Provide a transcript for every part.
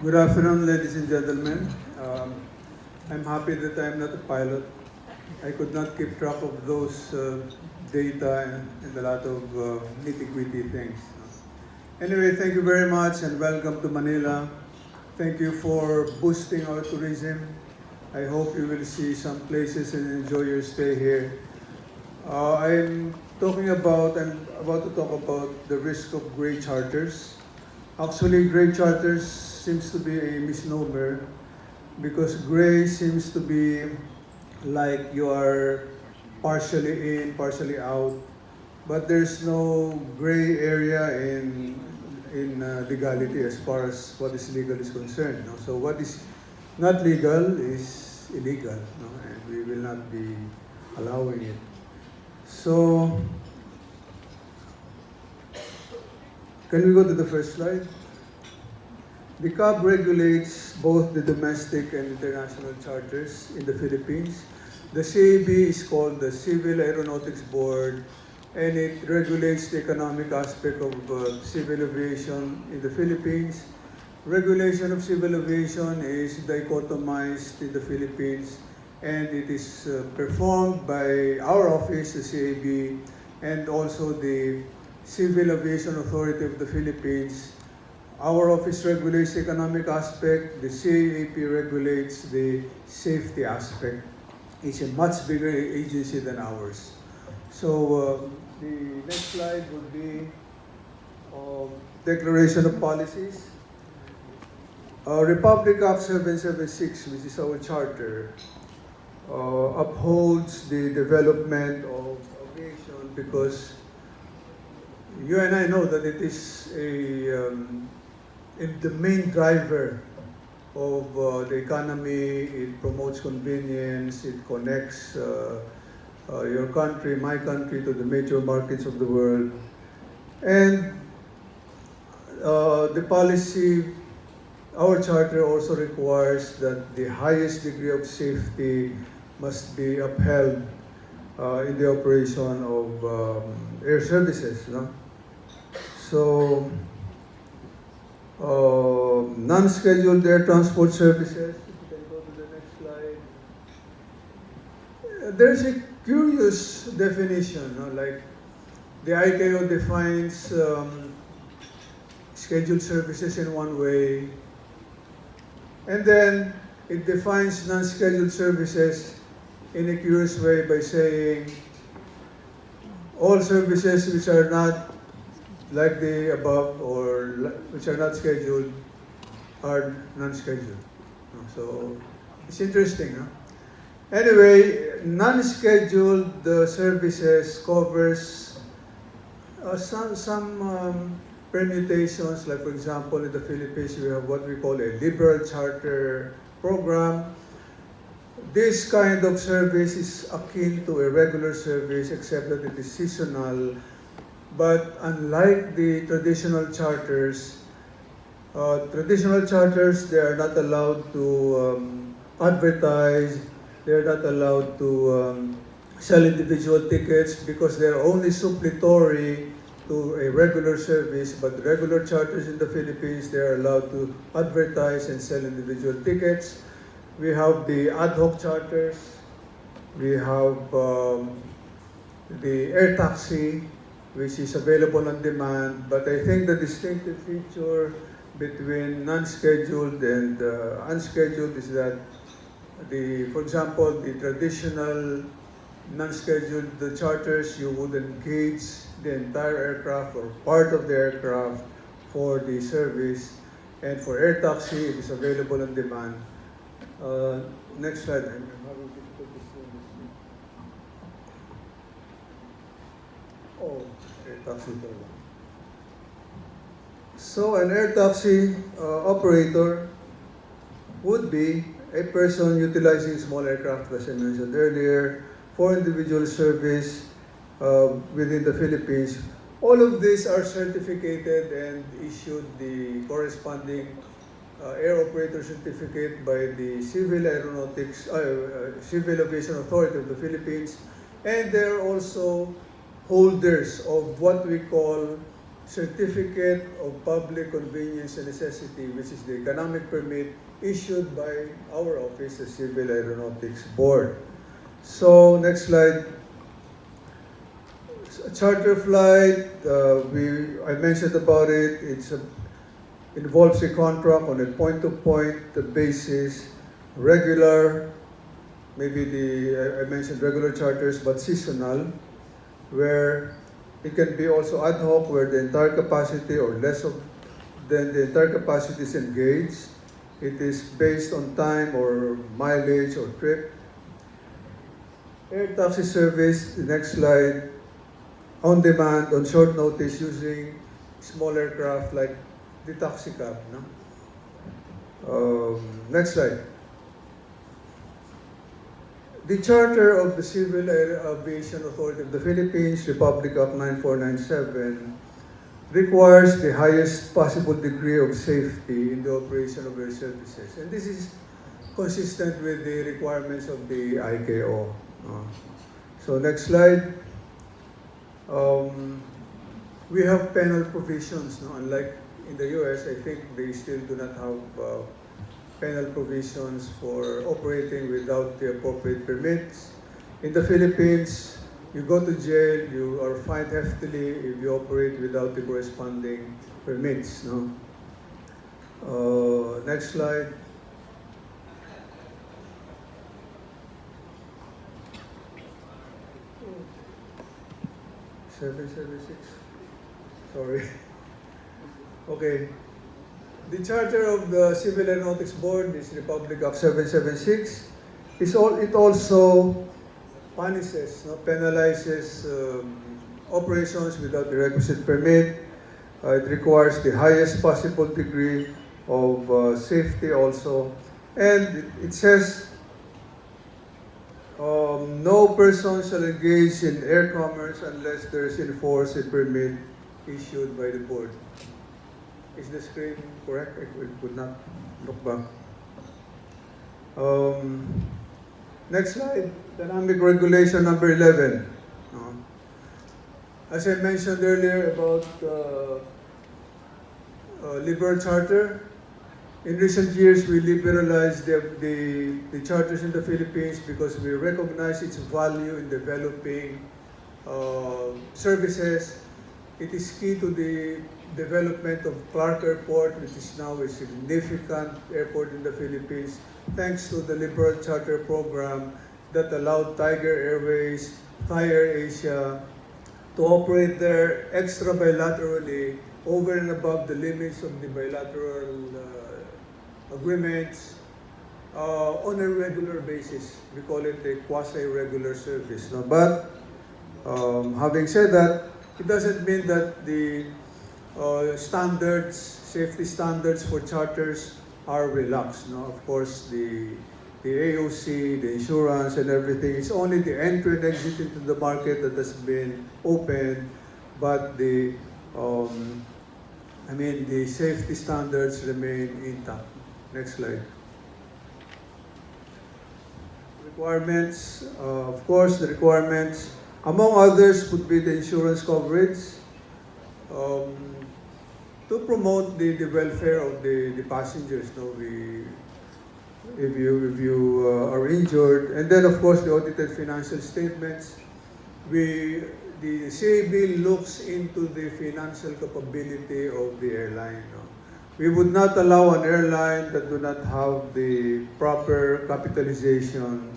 Good afternoon, ladies and gentlemen. I'm happy that I'm not a pilot. I could not keep track of those data and a lot of nitty-gritty things. Anyway, thank you very much and welcome to Manila. Thank you for boosting our tourism. I hope you will see some places and enjoy your stay here. I'm about to talk about the risk of gray charters. Actually, gray charters seems to be a misnomer because gray seems to be like you are partially in, partially out, but there's no gray area in legality as far as what is legal is concerned. No? So what is not legal is illegal, no? And we will not be allowing it. So can we go to the first slide? The CAB regulates both the domestic and international charters in the Philippines. The CAB is called the Civil Aeronautics Board, and it regulates the economic aspect of civil aviation in the Philippines. Regulation of civil aviation is dichotomized in the Philippines, and it is performed by our office, the CAB, and also the Civil Aviation Authority of the Philippines. Our office regulates the economic aspect, the CAAP regulates the safety aspect. It's a much bigger agency than ours. So the next slide would be Declaration of Policies. Republic Act 776, which is our charter, upholds the development of aviation because you and I know that it is the main driver of the economy. It promotes convenience, it connects your country, my country, to the major markets of the world. And the policy, our charter also requires that the highest degree of safety must be upheld in the operation of air services. No? So, non-scheduled air transport services, if you can go to the next slide. There's a curious definition, no? Like the ICAO defines scheduled services in one way, and then it defines non-scheduled services in a curious way by saying all services which are not like the above or which are not scheduled are non-scheduled. So it's interesting. Huh? Anyway, non-scheduled services covers some permutations. Like for example, in the Philippines, we have what we call a liberal charter program. This kind of service is akin to a regular service except that it is seasonal. But unlike the traditional charters, they are not allowed to advertise, they are not allowed to sell individual tickets because they are only suppletory to a regular service. But regular charters in the Philippines, they are allowed to advertise and sell individual tickets. We have the ad hoc charters, we have the air taxi, which is available on demand. But I think the distinctive feature between non-scheduled and unscheduled is that for example, the traditional non-scheduled charters, you would engage the entire aircraft or part of the aircraft for the service. And for air taxi, it is available on demand. Next slide. I'm having difficulty seeing this. Oh, air taxi. So an air taxi operator would be a person utilizing small aircraft, as I mentioned earlier, for individual service within the Philippines. All of these are certificated and issued the corresponding air operator certificate by the Civil Aviation Authority of the Philippines, and they're also holders of what we call Certificate of Public Convenience and Necessity, which is the economic permit issued by our office, the Civil Aeronautics Board. So, next slide. A charter flight, I mentioned about it. Involves a contract on a point-to-point basis, regular, maybe I mentioned regular charters, but seasonal, where it can be also ad hoc, where the entire capacity or less than the entire capacity is engaged. It is based on time or mileage or trip. Air taxi service, the next slide, on demand, on short notice, using small aircraft like the taxi cab. No? Next slide. The Charter of the Civil Aviation Authority of the Philippines, Republic Act 9497, requires the highest possible degree of safety in the operation of air services. And this is consistent with the requirements of the ICAO. So next slide. We have penal provisions. No? Unlike in the US, I think they still do not have penal provisions for operating without the appropriate permits. In the Philippines, you go to jail, you are fined heftily if you operate without the corresponding permits. No? Next slide. Seven, 776. Sorry. Okay. The Charter of the Civil Aeronautics Board, this Republic Act 776, it also punishes, no, penalizes operations without the requisite permit. It requires the highest possible degree of safety also. And it says, no person shall engage in air commerce unless there is in force a permit issued by the board. Is the screen correct? I could not look back. Next slide, Dynamic Regulation number 11. As I mentioned earlier about liberal charter, in recent years we liberalized the charters in the Philippines because we recognize its value in developing services. It is key to the development of Clark Airport, which is now a significant airport in the Philippines, thanks to the liberal charter program that allowed Tiger Airways, Thai Air Asia to operate there extra bilaterally over and above the limits of the bilateral agreements on a regular basis. We call it a quasi-regular service. No? But having said that, it doesn't mean that the standards, safety standards for charters are relaxed. No? Of course, the AOC, the insurance and everything, it's only the entry and exit into the market that has been opened, but the safety standards remain intact. Next slide. Requirements, of course, the requirements, among others, would be the insurance coverage to promote the welfare of the passengers. No? If you are injured, and then of course the audited financial statements. The CAB looks into the financial capability of the airline. No? We would not allow an airline that do not have the proper capitalization,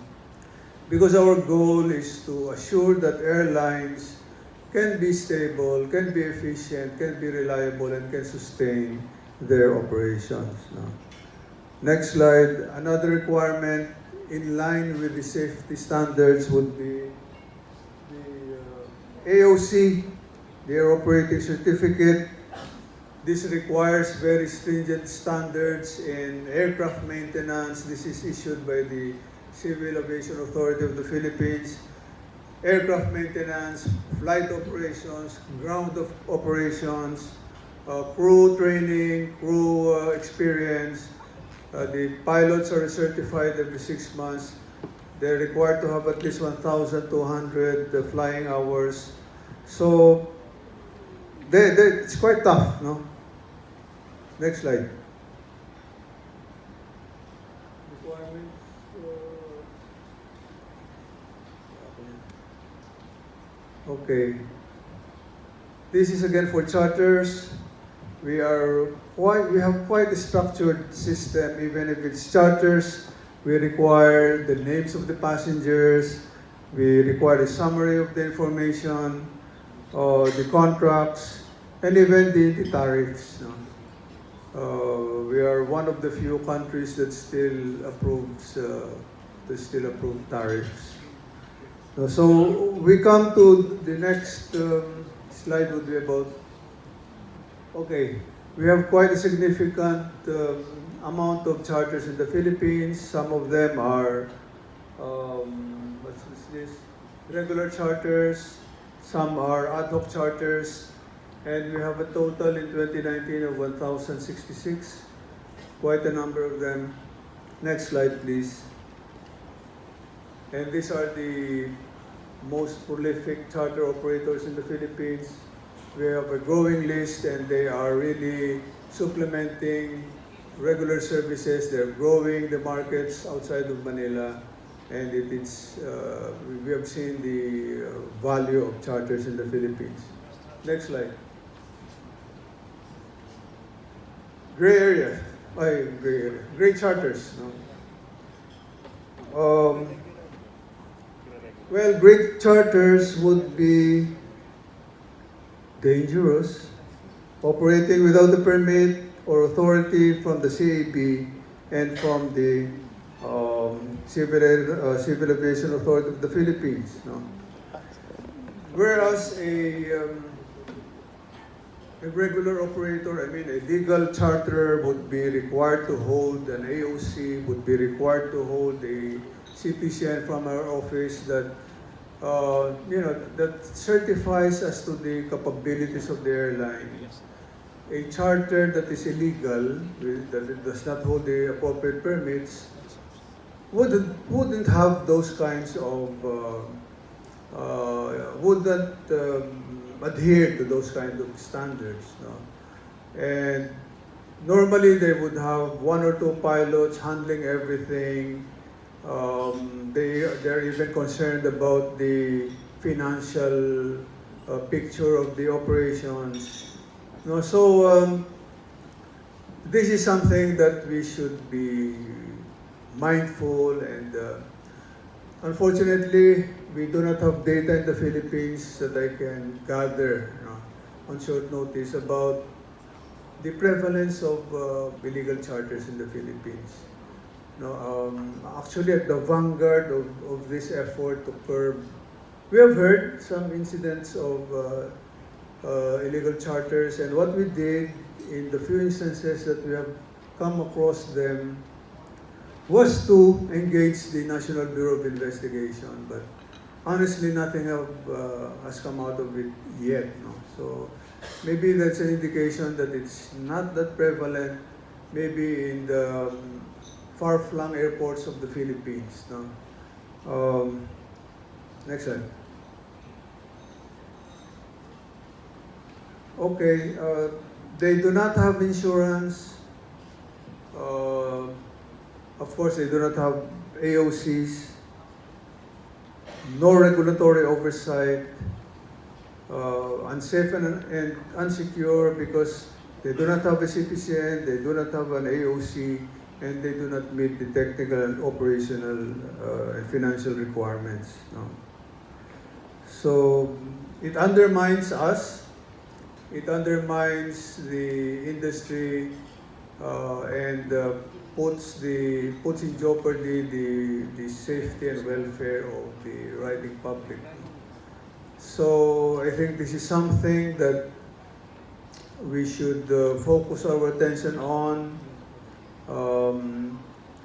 because our goal is to assure that airlines can be stable, can be efficient, can be reliable, and can sustain their operations. No? Next slide. Another requirement in line with the safety standards would be the AOC, the Air Operating Certificate. This requires very stringent standards in aircraft maintenance. This is issued by the Civil Aviation Authority of the Philippines. Aircraft maintenance, flight operations, ground operations, crew training, crew experience. The pilots are certified every 6 months. They're required to have at least 1,200 flying hours. So it's quite tough, no? Next slide. Requirements. Okay. This is again for charters. We have quite a structured system. Even if it's charters, we require the names of the passengers. We require a summary of the information, the contracts, and even the tariffs. No? We are one of the few countries that still approves tariffs. So we come to the next slide would be about. Okay, we have quite a significant amount of charters in the Philippines. Some of them are what's this? Regular charters. Some are ad hoc charters. And we have a total in 2019 of 1,066. Quite a number of them. Next slide, please. And these are the most prolific charter operators in the Philippines. We have a growing list and they are really supplementing regular services. They're growing the markets outside of Manila. And we have seen the value of charters in the Philippines. Next slide. Gray area. Gray charters. No? Well, great charters would be dangerous, operating without a permit or authority from the CAB and from the Civil Aviation Authority of the Philippines. No? Whereas a regular operator, a legal charterer would be required to hold an AOC, would be required to hold a CPCN from our office that that certifies as to the capabilities of the airline. A charter that is illegal, that it does not hold the appropriate permits, wouldn't have those kinds of wouldn't adhere to those kinds of standards. No? And normally they would have one or two pilots handling everything. They're even concerned about the financial picture of the operations. No, so this is something that we should be mindful, and unfortunately we do not have data in the Philippines that I can gather on short notice about the prevalence of illegal charters in the Philippines. No, actually, at the vanguard of this effort to curb, we have heard some incidents of illegal charters, and what we did in the few instances that we have come across them was to engage the National Bureau of Investigation, but honestly, nothing has come out of it yet. No? So maybe that's an indication that it's not that prevalent, maybe in the far-flung airports of the Philippines. No? Next slide. Okay, they do not have insurance. Of course, they do not have AOCs, no regulatory oversight, unsafe and unsecure because they do not have a CPCN, they do not have an AOC, and they do not meet the technical and operational and financial requirements. No? So it undermines us, it undermines the industry, and puts in jeopardy the safety and welfare of the riding public. So I think this is something that we should focus our attention on.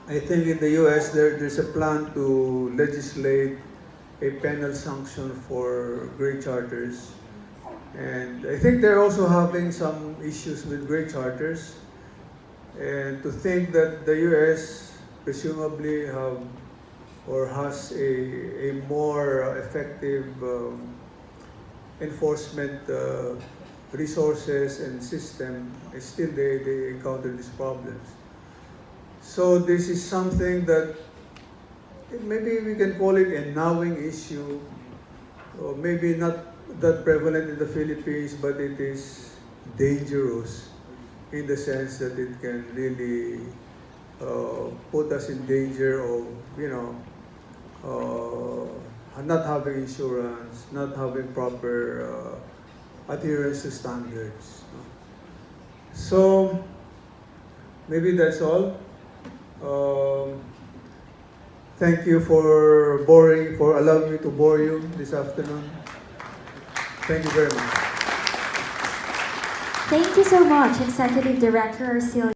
I think in the US there's a plan to legislate a penal sanction for gray charters. And I think they're also having some issues with gray charters. And to think that the US presumably has a more effective enforcement resources and system, still they encounter these problems. So this is something that maybe we can call it a gnawing issue, or maybe not that prevalent in the Philippines, but it is dangerous in the sense that it can really put us in danger of, not having insurance, not having proper adherence to standards. So maybe that's all. Thank you for allowing me to bore you this afternoon. Thank you very much. Thank you so much, Executive Director Arcilio.